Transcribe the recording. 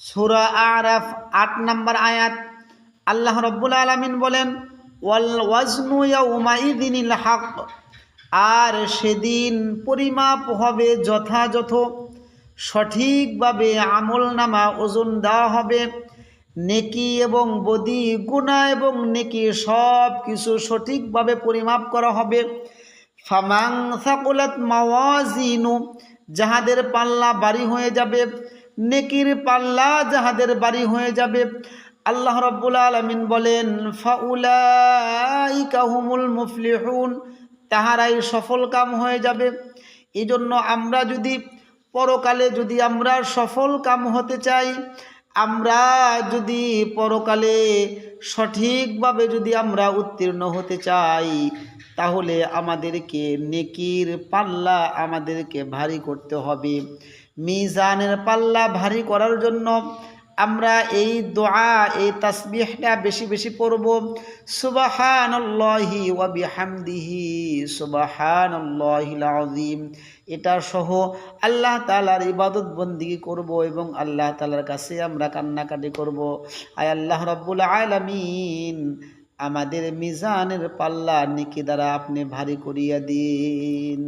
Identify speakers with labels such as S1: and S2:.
S1: সূরা আরাফ ৮ নম্বর আয়াত। আল্লাহ রাব্বুল আলামিন বলেন, ওয়াল ওয়াজনু ইয়াউমাইযিনিল হক, আর সেদিন পরিমাপ হবে যথাযথ, সঠিকভাবে আমলনামা ওজন দেওয়া হবে। নেকি এবং বদি, গুনাহ এবং নেকি সব কিছু সঠিকভাবে পরিমাপ করা হবে। ফামান সাকুলাত মাওয়াজিনু, যাহাদের পাল্লা ভারী হয়ে যাবে, নেকির পাল্লা যাহাদের ভারী হয়ে যাবে, আল্লাহ রাব্বুল আলামিন বলেন ফাউলাইকা হুমুল মুফলিহুন, তাহারাই সফল কাম হয়ে যাবে। এই জন্য আমরা যদি পরকালে যদি আমরা সফল কাম হতে চাই, আমরা যদি পরকালে সঠিকভাবে যদি আমরা উত্তীর্ণ হতে চাই, তাহলে আমাদেরকে নেকির পাল্লা আমাদেরকে ভারী করতে হবে। মিজানের পাল্লা ভারী করার জন্য আমরা এই দোয়া, এই তাসবিহটা বেশি বেশি পড়ব। সুবহানাল্লাহি ওয়া বিহামদিহি সুবহানাল্লাহিল আযীম। এটা সহ আল্লাহ তাআলার ইবাদত বন্দেগী করব এবং আল্লাহ তাআলার কাছে আমরা কান্নাকাটি করব, আয় আল্লাহ রাব্বুল আলামিন, আমাদের মিজানের পাল্লা নেকি দ্বারা আপনি ভারী করিয়া দিন।